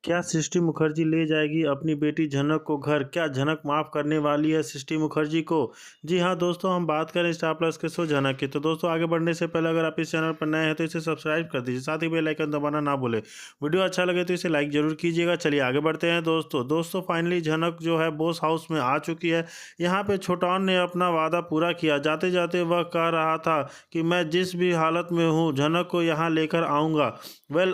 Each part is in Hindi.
क्या सृष्टि मुखर्जी ले जाएगी अपनी बेटी झनक को घर? क्या झनक माफ़ करने वाली है सृष्टि मुखर्जी को? जी हाँ दोस्तों, हम बात करें स्टार प्लस के शो झनक की। तो दोस्तों, आगे बढ़ने से पहले अगर आप इस चैनल पर नए हैं तो इसे सब्सक्राइब कर दीजिए, साथ ही बेल आइकन दबाना ना भूलें। वीडियो अच्छा लगे तो इसे लाइक ज़रूर कीजिएगा। चलिए आगे बढ़ते हैं दोस्तों फाइनली झनक जो है बॉस हाउस में आ चुकी है। यहाँ पे छोटौन ने अपना वादा पूरा किया। जाते जाते वह कह रहा था कि मैं जिस भी हालत में हूँ झनक को यहाँ लेकर आऊँगा।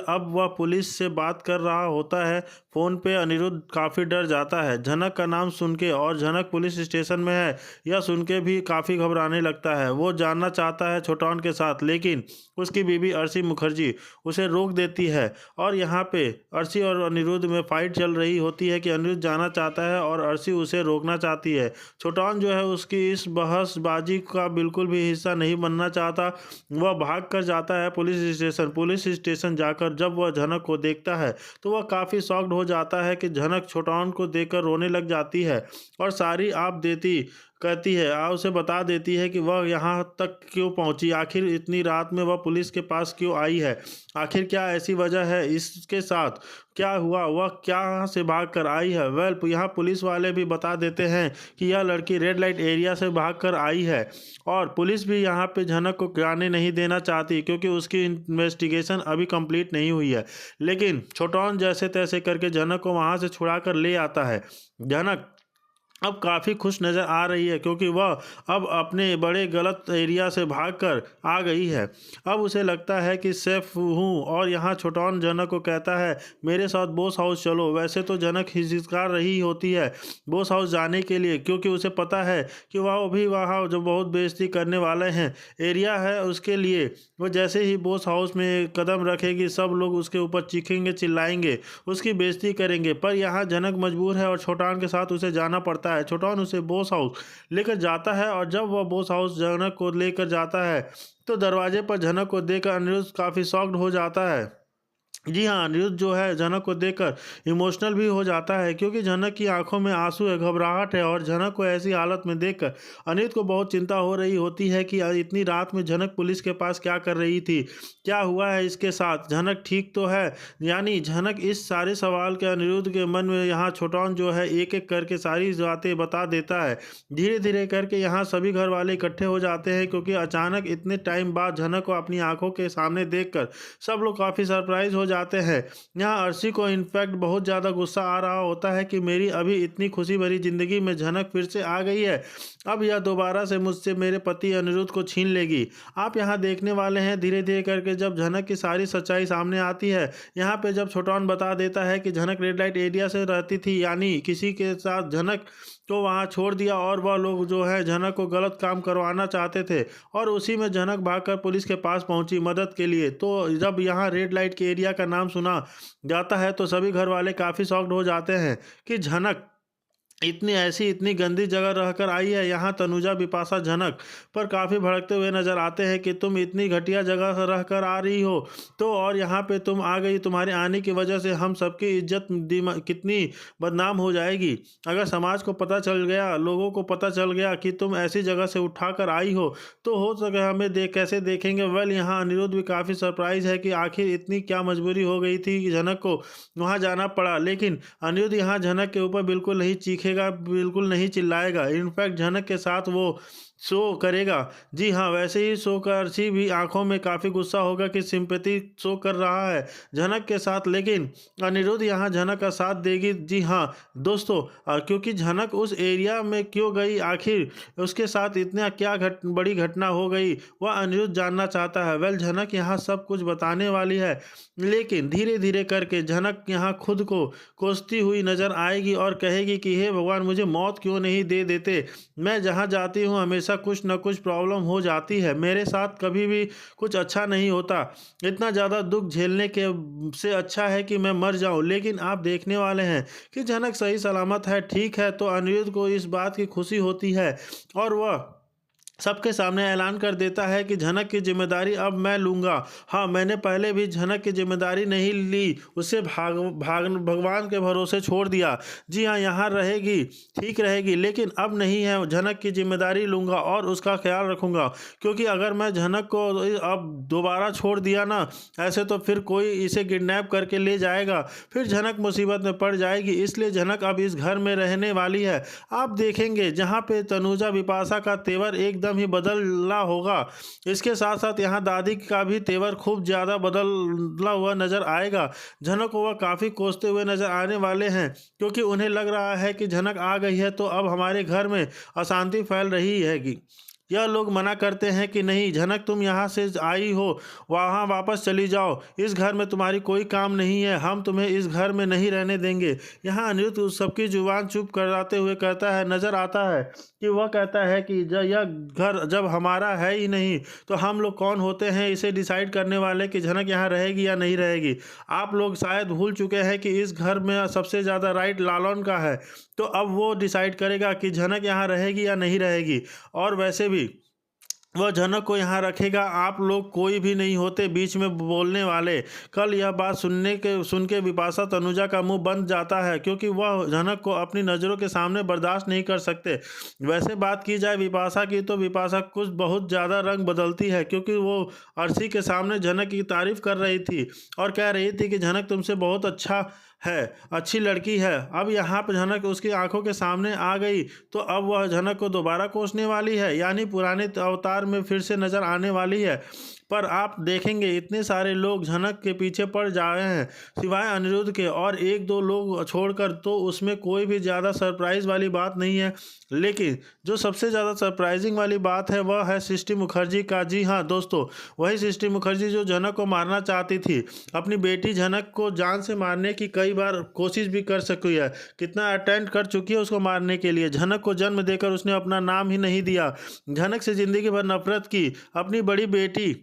अब वह पुलिस से बात कर रहा होता है फ़ोन पे। अनिरुद्ध काफ़ी डर जाता है झनक का नाम सुन के, और झनक पुलिस स्टेशन में है यह सुन के भी काफ़ी घबराने लगता है। वो जानना चाहता है छोटौन के साथ, लेकिन उसकी बीवी अर्शी मुखर्जी उसे रोक देती है। और यहाँ पे अर्शी और अनिरुद्ध में फाइट चल रही होती है कि अनिरुद्ध जाना चाहता है और अर्शी उसे रोकना चाहती है। छोटौन जो है उसकी इस बहसबाजी का बिल्कुल भी हिस्सा नहीं बनना चाहता। वह भाग कर जाता है पुलिस स्टेशन जाकर जब वह झनक को देखता है तो वह काफ़ी शॉक्ड हो जाता है कि झनक छोटौन को देखकर रोने लग जाती है और सारी आप देती कहती है, उसे बता देती है कि वह यहाँ तक क्यों पहुँची, आखिर इतनी रात में वह पुलिस के पास क्यों आई है, आखिर क्या ऐसी वजह है इसके साथ, क्या हुआ, वह क्या से भाग कर आई है। यहाँ पुलिस वाले भी बता देते हैं कि यह लड़की रेड लाइट एरिया से भाग कर आई है। और पुलिस भी यहाँ पे झनक को जाने नहीं देना चाहती क्योंकि उसकी इन्वेस्टिगेशन अभी कंप्लीट नहीं हुई है। लेकिन छोटौन जैसे तैसे करके झनक को वहाँ से छुड़ा कर ले आता है। झनक अब काफ़ी खुश नज़र आ रही है क्योंकि वह अब अपने बड़े गलत एरिया से भागकर आ गई है। अब उसे लगता है कि सेफ हूँ। और यहाँ छोटौन झनक को कहता है मेरे साथ बॉस हाउस चलो। वैसे तो झनक हिचकिचा रही होती है बॉस हाउस जाने के लिए क्योंकि उसे पता है कि वह भी वहाँ जो बहुत बेइज्जती करने वाले हैं एरिया है उसके लिए। वो जैसे ही बॉस हाउस में कदम रखेगी सब लोग उसके ऊपर चीखेंगे, चिल्लाएंगे, उसकी बेइज्जती करेंगे। पर यहाँ झनक मजबूर है और छोटौन के साथ उसे जाना पड़ता है। छोटौन उसे बॉस हाउस लेकर जाता है और जब वह बॉस हाउस झनक को लेकर जाता है तो दरवाजे पर झनक को देखकर अनिरुद्ध काफ़ी शॉक्ड हो जाता है। जी हाँ, अनिरुद्ध जो है झनक को देखकर इमोशनल भी हो जाता है क्योंकि झनक की आंखों में आंसू है, घबराहट है। और झनक को ऐसी हालत में देखकर अनिरुद्ध को बहुत चिंता हो रही होती है कि इतनी रात में झनक पुलिस के पास क्या कर रही थी, क्या हुआ है इसके साथ, झनक ठीक तो है। यानी झनक इस सारे सवाल के अनिरुद्ध के मन में यहाँ छोटौन जो है एक एक करके सारी बातें बता देता है। धीरे धीरे करके यहाँ सभी घर वाले इकट्ठे हो जाते हैं क्योंकि अचानक इतने टाइम बाद झनक को अपनी आंखों के सामने देखकर सब लोग काफ़ी सरप्राइज हो जाते हैं। यहाँ अर्शी को इनफैक्ट बहुत ज़्यादा गुस्सा आ रहा होता है कि मेरी अभी इतनी खुशी भरी ज़िंदगी में झनक फिर से आ गई है, अब यह दोबारा से मुझसे मेरे पति अनिरुद्ध को छीन लेगी। आप यहाँ देखने वाले हैं धीरे धीरे करके जब झनक की सारी सच्चाई सामने आती है। यहाँ पे जब छोटौन बता देता है कि झनक रेड लाइट एरिया से रहती थी, यानी किसी के साथ झनक तो वहाँ छोड़ दिया और वह लोग जो है झनक को गलत काम करवाना चाहते थे और उसी में झनक भागकर पुलिस के पास पहुंची मदद के लिए। तो जब यहाँ रेड लाइट के एरिया का नाम सुना जाता है तो सभी घर वाले काफ़ी शॉक्ड हो जाते हैं कि झनक इतनी गंदी जगह रहकर आई है। यहाँ तनुजा बिपाशा झनक पर काफ़ी भड़कते हुए नजर आते हैं कि तुम इतनी घटिया जगह से रहकर आ रही हो तो, और यहाँ पे तुम आ गई, तुम्हारे आने की वजह से हम सबकी इज्जत कितनी बदनाम हो जाएगी। अगर समाज को पता चल गया, लोगों को पता चल गया कि तुम ऐसी जगह से उठा कर आई हो तो हो सके हमें कैसे देखेंगे। यहाँ अनिरुद्ध भी काफ़ी सरप्राइज है कि आखिर इतनी क्या मजबूरी हो गई थी कि झनक को वहाँ जाना पड़ा। लेकिन अनिरुद्ध यहाँ झनक के ऊपर बिल्कुल नहीं चीखेगा, बिल्कुल नहीं चिल्लाएगा। इनफैक्ट झनक के साथ वो शो करेगा। जी हाँ, वैसे ही शो कर अर्शी भी आंखों में काफ़ी गुस्सा होगा कि सिंपैथी शो कर रहा है झनक के साथ, लेकिन अनिरुद्ध यहाँ झनक का साथ देगी। जी हाँ दोस्तों, क्योंकि झनक उस एरिया में क्यों गई, आखिर उसके साथ इतना क्या बड़ी घटना हो गई, वह अनिरुद्ध जानना चाहता है। झनक यहाँ सब कुछ बताने वाली है, लेकिन धीरे धीरे करके झनक यहाँ खुद को कोसती हुई नजर आएगी और कहेगी कि हे भगवान, मुझे मौत क्यों नहीं दे देते। मैं जहाँ जाती हूँ हमेशा कुछ न कुछ प्रॉब्लम हो जाती है, मेरे साथ कभी भी कुछ अच्छा नहीं होता। इतना ज़्यादा दुख झेलने के से अच्छा है कि मैं मर जाऊँ। लेकिन आप देखने वाले हैं कि झनक सही सलामत है, ठीक है। तो अनिरुद्ध को इस बात की खुशी होती है और वह सबके सामने ऐलान कर देता है कि झनक की जिम्मेदारी अब मैं लूँगा। हाँ, मैंने पहले भी झनक की जिम्मेदारी नहीं ली, उसे भगवान के भरोसे छोड़ दिया। जी हाँ, यहाँ रहेगी, ठीक रहेगी, लेकिन अब नहीं है, झनक की जिम्मेदारी लूँगा और उसका ख्याल रखूँगा। क्योंकि अगर मैं झनक को अब दोबारा छोड़ दिया ना, ऐसे तो फिर कोई इसे किडनैप करके ले जाएगा, फिर झनक मुसीबत में पड़ जाएगी। इसलिए झनक अब इस घर में रहने वाली है। आप देखेंगे जहाँ पे तनुजा बिपाशा का तेवर एकदम ही बदला होगा, इसके साथ साथ यहाँ दादी का भी तेवर खूब ज़्यादा बदला हुआ नजर आएगा। झनक को वह काफ़ी कोसते हुए नजर आने वाले हैं, क्योंकि उन्हें लग रहा है कि झनक आ गई है तो अब हमारे घर में अशांति फैल रही हैगी। यह लोग मना करते हैं कि नहीं झनक, तुम यहाँ से आई हो, वहाँ वापस चली जाओ, इस घर में तुम्हारी कोई काम नहीं है, हम तुम्हें इस घर में नहीं रहने देंगे। यहाँ अनिरुद्ध उस सबकी जुबान चुप कराते हुए कहता है, नजर आता है कि वह कहता है कि यह घर जब हमारा है ही नहीं तो हम लोग कौन होते हैं इसे डिसाइड करने वाले कि झनक यहाँ रहेगी या नहीं रहेगी। आप लोग शायद भूल चुके हैं कि इस घर में सबसे ज़्यादा राइट लालौन का है, तो अब वो डिसाइड करेगा कि झनक यहाँ रहेगी या नहीं रहेगी। और वैसे भी वह झनक को यहाँ रखेगा, आप लोग कोई भी नहीं होते बीच में बोलने वाले। कल यह बात सुन के बिपाशा तनुजा का मुंह बंद जाता है, क्योंकि वह झनक को अपनी नज़रों के सामने बर्दाश्त नहीं कर सकते। वैसे बात की जाए बिपाशा की, तो बिपाशा कुछ बहुत ज़्यादा रंग बदलती है, क्योंकि वो अर्शी के सामने झनक की तारीफ़ कर रही थी और कह रही थी कि झनक तुमसे बहुत अच्छा है, अच्छी लड़की है। अब यहाँ पर झनक उसकी आंखों के सामने आ गई तो अब वह झनक को दोबारा कोसने वाली है, यानी पुराने अवतार में फिर से नजर आने वाली है। पर आप देखेंगे इतने सारे लोग झनक के पीछे पड़ जा रहे हैं, सिवाय अनिरुद्ध के और एक दो लोग छोड़कर, तो उसमें कोई भी ज़्यादा सरप्राइज़ वाली बात नहीं है। लेकिन जो सबसे ज़्यादा सरप्राइजिंग वाली बात है वह है सृष्टि मुखर्जी का। जी हाँ दोस्तों, वही सृष्टि मुखर्जी जो झनक को मारना चाहती थी। अपनी बेटी झनक को जान से मारने की कई बार कोशिश भी कर सकी है, कितना अटेम्प्ट कर चुकी है उसको मारने के लिए। झनक को जन्म देकर उसने अपना नाम ही नहीं दिया, झनक से ज़िंदगी भर नफरत की, अपनी बड़ी बेटी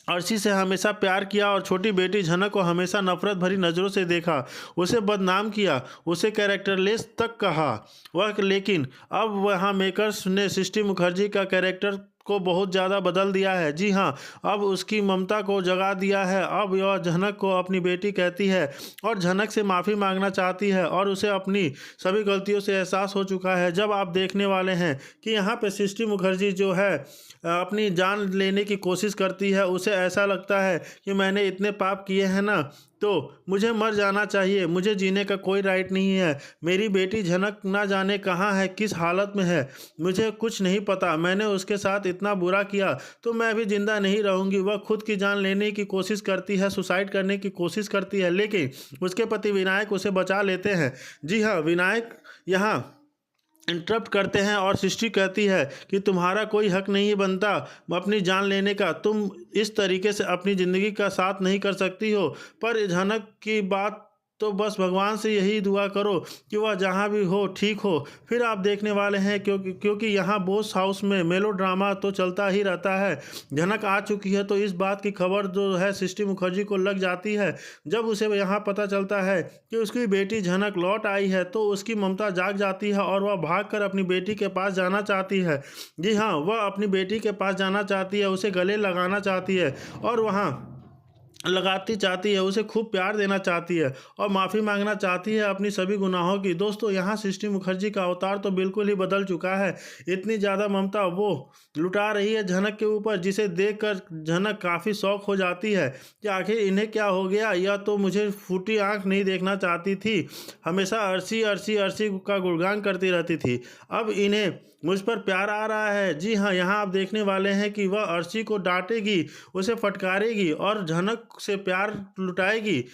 अर्शी से हमेशा प्यार किया और छोटी बेटी झनक को हमेशा नफरत भरी नज़रों से देखा, उसे बदनाम किया, उसे कैरेक्टरलेस तक कहा वह। लेकिन अब वहाँ मेकर्स ने सृष्टि मुखर्जी का कैरेक्टर को बहुत ज़्यादा बदल दिया है। जी हाँ, अब उसकी ममता को जगा दिया है। अब यह झनक को अपनी बेटी कहती है और झनक से माफ़ी मांगना चाहती है और उसे अपनी सभी गलतियों से एहसास हो चुका है। जब आप देखने वाले हैं कि यहाँ पे सृष्टि मुखर्जी जो है अपनी जान लेने की कोशिश करती है, उसे ऐसा लगता है कि मैंने इतने पाप किए हैं ना, तो मुझे मर जाना चाहिए, मुझे जीने का कोई राइट नहीं है। मेरी बेटी झनक ना जाने कहाँ है, किस हालत में है, मुझे कुछ नहीं पता। मैंने उसके साथ इतना बुरा किया तो मैं भी जिंदा नहीं रहूँगी। वह खुद की जान लेने की कोशिश करती है, सुसाइड करने की कोशिश करती है, लेकिन उसके पति विनायक उसे बचा लेते हैं। जी हाँ, विनायक यहाँ इंटरप्ट करते हैं और सृष्टि कहती है कि तुम्हारा कोई हक नहीं बनता अपनी जान लेने का, तुम इस तरीके से अपनी ज़िंदगी का साथ नहीं कर सकती हो। पर झनक की बात तो बस भगवान से यही दुआ करो कि वह जहाँ भी हो ठीक हो। फिर आप देखने वाले हैं, क्योंकि यहाँ बोस हाउस में मेलोड्रामा तो चलता ही रहता है। झनक आ चुकी है तो इस बात की खबर जो है सृष्टि मुखर्जी को लग जाती है। जब उसे यहाँ पता चलता है कि उसकी बेटी झनक लौट आई है तो उसकी ममता जाग जाती है और वह भागकर अपनी बेटी के पास जाना चाहती है। जी हाँ, वह अपनी बेटी के पास जाना चाहती है, उसे गले लगाना चाहती है और वहाँ लगाती चाहती है, उसे खूब प्यार देना चाहती है और माफ़ी मांगना चाहती है अपनी सभी गुनाहों की। दोस्तों, यहाँ सृष्टि मुखर्जी का अवतार तो बिल्कुल ही बदल चुका है। इतनी ज़्यादा ममता वो लुटा रही है झनक के ऊपर, जिसे देखकर झनक काफ़ी शौक हो जाती है कि आखिर इन्हें क्या हो गया। यह तो मुझे फूटी आँख नहीं देखना चाहती थी, हमेशा अर्शी अर्शी अर्शी का गुणगान करती रहती थी, अब इन्हें मुझ पर प्यार आ रहा है। जी हाँ, यहाँ आप देखने वाले हैं कि वह अर्शी को डांटेगी, उसे फटकारेगी और झनक से प्यार लुटाएगी।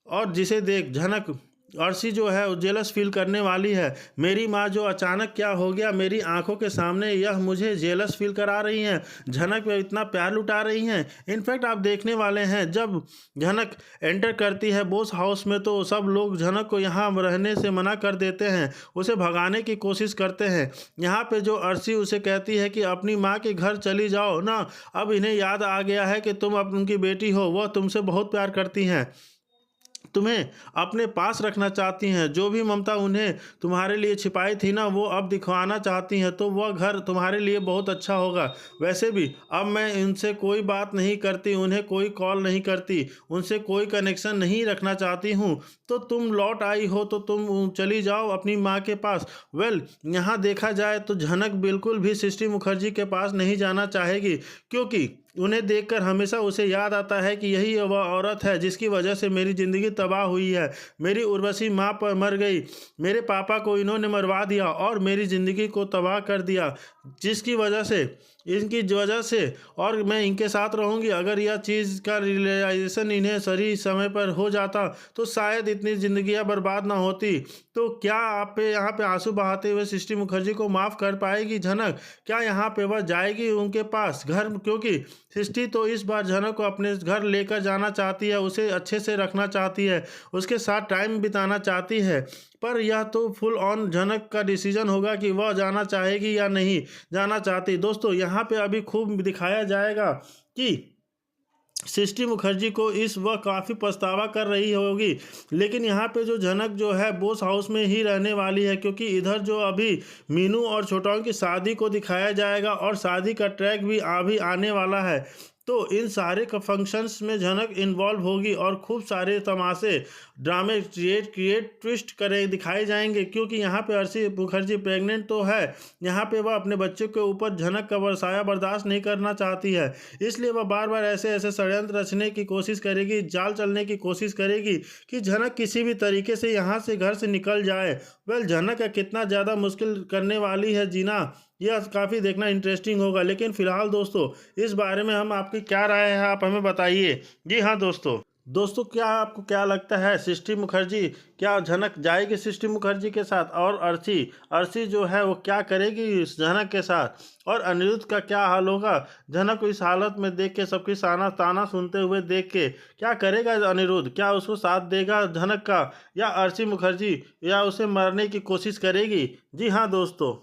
और जिसे देख झनक अर्शी जो है वो जेलस फील करने वाली है। मेरी माँ जो अचानक क्या हो गया मेरी आंखों के सामने, यह मुझे जेलस फील करा रही हैं, झनक पे इतना प्यार लुटा रही हैं। इनफैक्ट आप देखने वाले हैं जब झनक एंटर करती है बोस हाउस में तो सब लोग झनक को यहाँ रहने से मना कर देते हैं, उसे भगाने की कोशिश करते हैं। यहाँ पे जो अर्शी उसे कहती है कि अपनी माँ के घर चली जाओ ना, अब इन्हें याद आ गया है कि तुम अब उनकी बेटी हो, वह तुमसे बहुत प्यार करती हैं, तुम्हें अपने पास रखना चाहती हैं। जो भी ममता उन्हें तुम्हारे लिए छिपाई थी ना, वो अब दिखवाना चाहती हैं, तो वह घर तुम्हारे लिए बहुत अच्छा होगा। वैसे भी अब मैं उनसे कोई बात नहीं करती, उन्हें कोई कॉल नहीं करती, उनसे कोई कनेक्शन नहीं रखना चाहती हूँ। तो तुम लौट आई हो तो तुम चली जाओ अपनी माँ के पास। वेल, यहाँ देखा जाए तो झनक बिल्कुल भी सृष्टि मुखर्जी के पास नहीं जाना चाहेगी, क्योंकि उन्हें देखकर हमेशा उसे याद आता है कि यही वह औरत है जिसकी वजह से मेरी ज़िंदगी तबाह हुई है। मेरी उर्वशी माँ पर मर गई, मेरे पापा को इन्होंने मरवा दिया और मेरी ज़िंदगी को तबाह कर दिया, जिसकी वजह से इनकी वजह से और मैं इनके साथ रहूँगी। अगर यह चीज़ का रियलाइजेशन इन्हें सही समय पर हो जाता तो शायद इतनी ज़िंदगियाँ बर्बाद ना होती। तो क्या आप पे यहाँ पे आंसू बहाते हुए सृष्टि मुखर्जी को माफ़ कर पाएगी झनक? क्या यहाँ पे वह जाएगी उनके पास घर? क्योंकि सृष्टि तो इस बार झनक को अपने घर लेकर जाना चाहती है, उसे अच्छे से रखना चाहती है, उसके साथ टाइम बिताना चाहती है। पर यह तो फुल ऑन झनक का डिसीजन होगा कि वह जाना चाहेगी या नहीं जाना चाहती। दोस्तों, यहाँ पे अभी खूब दिखाया जाएगा कि सृष्टि मुखर्जी को इस वह काफ़ी पछतावा कर रही होगी, लेकिन यहाँ पे जो झनक जो है बोस हाउस में ही रहने वाली है, क्योंकि इधर जो अभी मीनू और छोटाओं की शादी को दिखाया जाएगा और शादी का ट्रैक भी अभी आने वाला है। तो इन सारे फंक्शंस में झनक इन्वॉल्व होगी और खूब सारे तमाशे ड्रामे क्रिएट ट्विस्ट करे दिखाए जाएंगे, क्योंकि यहाँ पे अर्शी मुखर्जी प्रेग्नेंट तो है, यहाँ पे वह अपने बच्चे के ऊपर झनक का साया बर्दाश्त नहीं करना चाहती है, इसलिए वह बार बार ऐसे ऐसे षड्यंत्र रचने की कोशिश करेगी, जाल चलने की कोशिश करेगी कि झनक किसी भी तरीके से यहाँ से घर से निकल जाए। वेल, झनक का कितना ज़्यादा मुश्किल करने वाली है जीना, यह काफ़ी देखना इंटरेस्टिंग होगा। लेकिन फिलहाल दोस्तों, इस बारे में हम आपकी क्या राय है आप हमें बताइए। जी हाँ दोस्तों, क्या आपको क्या लगता है, सृष्टि मुखर्जी क्या झनक जाएगी सृष्टि मुखर्जी के साथ? और अर्शी जो है वो क्या करेगी इस झनक के साथ? और अनिरुद्ध का क्या हाल होगा? झनक को इस हालत में देख के, सबकी ताना सुनते हुए देख के क्या करेगा अनिरुद्ध? क्या उसको साथ देगा झनक का, या अर्शी मुखर्जी या उसे मारने की कोशिश करेगी? जी हाँ दोस्तों।